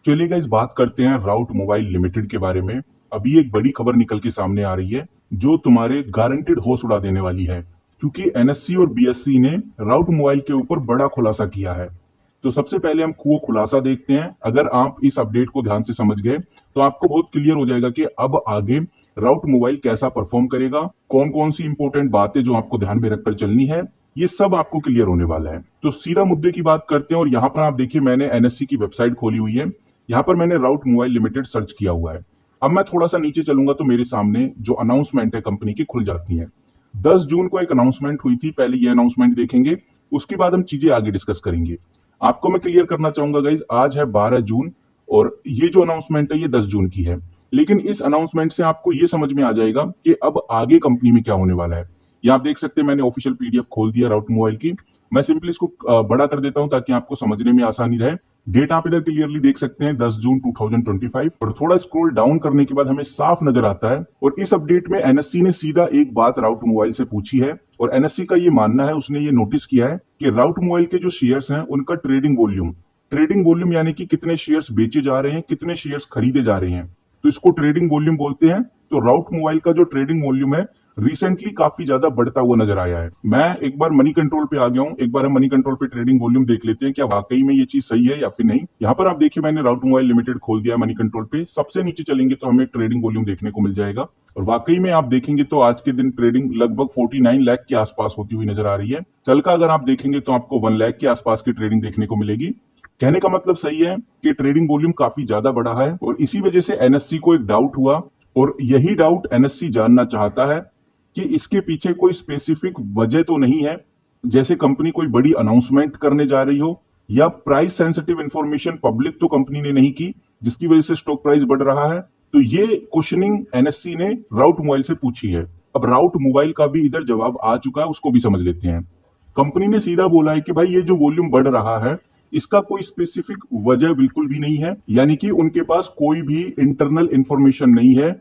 चलिए गाइस बात करते हैं राउट मोबाइल लिमिटेड के बारे में। अभी एक बड़ी खबर निकल के सामने आ रही है जो तुम्हारे गारंटेड होश उड़ा देने वाली है, क्योंकि एनएससी और बीएससी ने राउट मोबाइल के ऊपर बड़ा खुलासा किया है। तो सबसे पहले हम वो खुलासा देखते हैं। अगर आप इस अपडेट को ध्यान से समझ गए तो आपको बहुत क्लियर हो जाएगा कि अब आगे राउट मोबाइल कैसा परफॉर्म करेगा, कौन कौन सी इंपॉर्टेंट बातें जो आपको ध्यान में रखकर चलनी है, ये सब आपको क्लियर होने वाला है। तो सीधा मुद्दे की बात करते हैं। और यहाँ पर आप देखिए, मैंने एनएससी की वेबसाइट खोली हुई है। यहाँ पर मैंने राउट मोबाइल लिमिटेड सर्च किया हुआ है। अब मैं थोड़ा सा नीचे चलूंगा तो मेरे सामने जो अनाउंसमेंट है कंपनी की खुल जाती है। 10 जून को एक अनाउंसमेंट हुई थी। पहले ये अनाउंसमेंट देखेंगे, उसके बाद हम चीजें आगे डिस्कस करेंगे। आपको मैं क्लियर करना चाहूंगा गाइज, आज है 12 जून और ये जो अनाउंसमेंट है ये 10 जून की है। लेकिन इस अनाउंसमेंट से आपको ये समझ में आ जाएगा कि अब आगे कंपनी में क्या होने वाला है। ये आप देख सकते हैं, मैंने ऑफिशियल पीडीएफ खोल दिया राउट मोबाइल की। मैं सिंपली इसको बड़ा कर देता हूं ताकि आपको समझने में आसानी रहे। डेट आप इधर क्लियरली देख सकते हैं 10 जून 2025। और थोड़ा स्क्रॉल डाउन करने के बाद हमें साफ नजर आता है। और इस अपडेट में एनएससी ने सीधा एक बात राउट मोबाइल से पूछी है और एनएससी का ये मानना है, उसने ये नोटिस किया है कि राउट मोबाइल के जो शेयर्स हैं उनका ट्रेडिंग वॉल्यूम यानी कि कितने शेयर्स बेचे जा रहे हैं, कितने शेयर्स खरीदे जा रहे हैं, तो इसको ट्रेडिंग वॉल्यूम बोलते हैं। तो राउट मोबाइल का जो ट्रेडिंग वॉल्यूम है रिसेंटली काफी ज्यादा बढ़ता हुआ नजर आया है। मैं एक बार मनी कंट्रोल पे आ गया हूं। एक बार हम मनी कंट्रोल पे ट्रेडिंग वॉल्यूम देख लेते हैं, क्या वाकई में ये चीज सही है या फिर नहीं। यहाँ पर आप देखिए, मैंने राउट मोबाइल लिमिटेड खोल दिया मनी कंट्रोल पे। सबसे नीचे चलेंगे तो हमें ट्रेडिंग वॉल्यूम देखने को मिल जाएगा। और वाकई में आप देखेंगे तो आज के दिन ट्रेडिंग लगभग 49 लाख के आसपास होती हुई नजर आ रही है। कल का अगर आप देखेंगे तो आपको 1 लाख के आसपास की ट्रेडिंग देखने को मिलेगी। कहने का मतलब सही है कि ट्रेडिंग वॉल्यूम काफी ज्यादा बढ़ा है और इसी वजह से एनएससी को एक डाउट हुआ। और यही डाउट एनएससी जानना चाहता है कि इसके पीछे कोई स्पेसिफिक वजह तो नहीं है, जैसे कंपनी कोई बड़ी अनाउंसमेंट करने जा रही हो या प्राइस सेंसिटिव इंफॉर्मेशन पब्लिक तो कंपनी ने नहीं की जिसकी वजह से स्टॉक प्राइस बढ़ रहा है। तो ये क्वेश्चनिंग एनएससी ने राउट मोबाइल से पूछी है। अब राउट मोबाइल का भी इधर जवाब आ चुका है, उसको भी समझ लेते हैं। कंपनी ने सीधा बोला है कि भाई ये जो वॉल्यूम बढ़ रहा है इसका कोई स्पेसिफिक वजह बिल्कुल भी नहीं है, यानी कि उनके पास कोई भी इंटरनल इंफॉर्मेशन नहीं है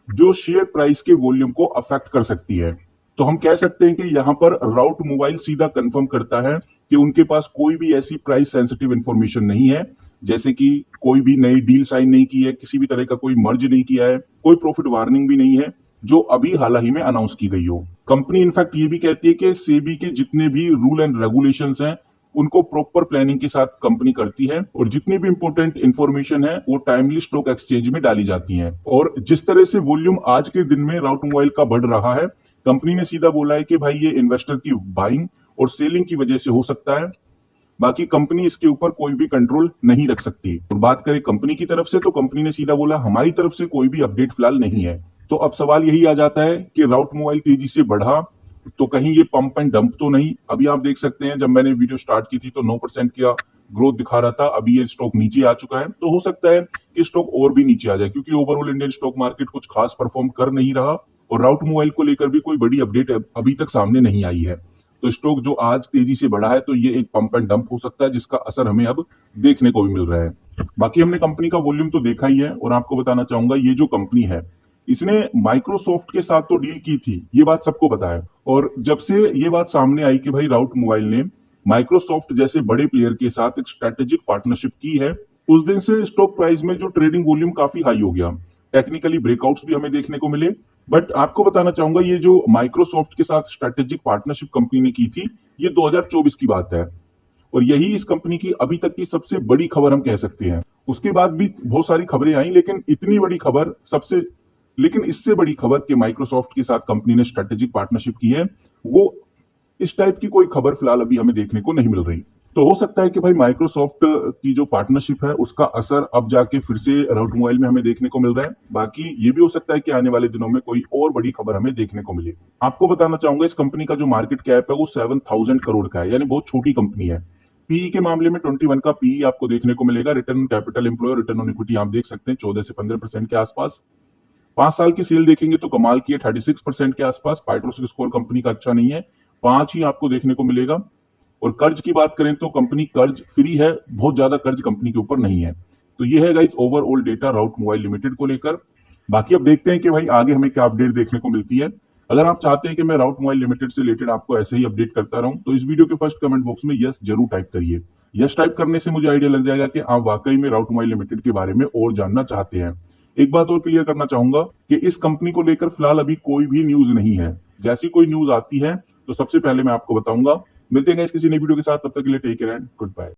जो शेयर प्राइस के वॉल्यूम को अफेक्ट कर सकती है। तो हम कह सकते हैं कि यहां पर राउट मोबाइल सीधा कंफर्म करता है कि उनके पास कोई भी ऐसी प्राइस सेंसिटिव इंफॉर्मेशन नहीं है, जैसे कि कोई भी नई डील साइन नहीं की है, किसी भी तरह का कोई मर्ज नहीं किया है, कोई प्रॉफिट वार्निंग भी नहीं है जो अभी हाल ही में अनाउंस की गई हो। कंपनी इनफैक्ट ये भी कहती है कि सेबी के जितने भी रूल एंड रेगुलेशंस हैं उनको प्रॉपर प्लानिंग के साथ कंपनी करती है और जितनी भी इंपॉर्टेंट इंफॉर्मेशन है वो टाइमली स्टॉक एक्सचेंज में डाली जाती है। और जिस तरह से वॉल्यूम आज के दिन में राउट मोबाइल का बढ़ रहा है, कंपनी ने सीधा बोला है कि भाई ये इन्वेस्टर की बाइंग और सेलिंग की वजह से हो सकता है, बाकी कंपनी इसके ऊपर कोई भी कंट्रोल नहीं रख सकती। और बात करें कंपनी की तरफ से तो कंपनी ने सीधा बोला हमारी तरफ से कोई भी अपडेट फिलहाल नहीं है। तो अब सवाल यही आ जाता है कि राउट मोबाइल तेजी से बढ़ा तो कहीं ये पंप एंड डंप तो नहीं। अभी आप देख सकते हैं जब मैंने वीडियो स्टार्ट की थी तो 9% का ग्रोथ दिखा रहा था, अभी ये स्टॉक नीचे आ चुका है। तो हो सकता है कि स्टॉक और भी नीचे आ जाए, क्योंकि ओवरऑल इंडियन स्टॉक मार्केट कुछ खास परफॉर्म कर नहीं रहा और राउट मोबाइल को लेकर भी कोई बड़ी अपडेट अभी तक सामने नहीं आई है। तो स्टॉक जो आज तेजी से बढ़ा है तो ये एक पंप एंड डंप हो सकता है जिसका असर हमें अब देखने को भी मिल रहा है। बाकी हमने कंपनी का वॉल्यूम तो देखा ही है और आपको बताना चाहूंगा ये जो कंपनी है इसने माइक्रोसॉफ्ट के साथ तो डील की थी, ये बात सबको पता है। और जब से ये बात सामने आई कि भाई राउट मोबाइल ने माइक्रोसॉफ्ट जैसे बड़े प्लेयर के साथ एक स्ट्रेटेजिक पार्टनरशिप की है, उस दिन से स्टॉक प्राइस में जो ट्रेडिंग वॉल्यूम काफी हाई हो गया। टेक्निकली ब्रेकआउट्स भी हमें देखने को मिले। बट आपको बताना चाहूंगा ये जो माइक्रोसॉफ्ट के साथ स्ट्रेटेजिक पार्टनरशिप कंपनी ने की थी ये 2024 की बात है और यही इस कंपनी की अभी तक की सबसे बड़ी खबर हम कह सकते हैं। उसके बाद भी बहुत सारी खबरें आई, लेकिन इससे बड़ी खबर कि माइक्रोसॉफ्ट के साथ कंपनी ने स्ट्रेटेजिक पार्टनरशिप की है, वो इस टाइप की कोई खबर फिलहाल अभी हमें देखने को नहीं मिल रही। तो हो सकता है कि भाई माइक्रोसॉफ्ट की जो पार्टनरशिप है उसका असर अब जाके फिर से राउट मोबाइल में हमें देखने को मिल रहा है। बाकी ये भी हो सकता है कि आने वाले दिनों में कोई और बड़ी खबर हमें देखने को मिले। आपको बताना चाहूंगा इस कंपनी का जो मार्केट कैप है वो 7,000 करोड़ का है, यानी बहुत छोटी कंपनी है। पीई के मामले में 21 का पीई आपको देखने को मिलेगा। Return on capital employ, return on equity आप देख सकते हैं 14 से 15% के आसपास। 5 साल की सेल देखेंगे तो कमाल की है 36% के आसपास। पाइट्रोसिक स्कोर कंपनी का अच्छा नहीं है, 5 ही आपको देखने को मिलेगा। और कर्ज की बात करें तो कंपनी कर्ज फ्री है, बहुत ज्यादा कर्ज कंपनी के ऊपर नहीं है। तो ये है गाइस ओवरऑल डेटा राउट मोबाइल लिमिटेड को लेकर। बाकी अब देखते हैं कि भाई आगे हमें क्या अपडेट देखने को मिलती है। अगर आप चाहते हैं कि मैं राउट मोबाइल लिमिटेड से रिलेटेड आपको ऐसे ही अपडेट करता रहूं तो इस वीडियो के फर्स्ट कमेंट बॉक्स में यस जरूर टाइप करिए। यस टाइप करने से मुझे आइडिया लग जाएगा कि आप वाकई में राउट मोबाइल लिमिटेड के बारे में और जानना चाहते हैं। एक बात और क्लियर करना चाहूंगा कि इस कंपनी को लेकर फिलहाल अभी कोई भी न्यूज नहीं है। जैसी कोई न्यूज आती है तो सबसे पहले मैं आपको बताऊंगा। मिलते हैं किसी नई वीडियो के साथ, तब तक के लिए take care and good bye.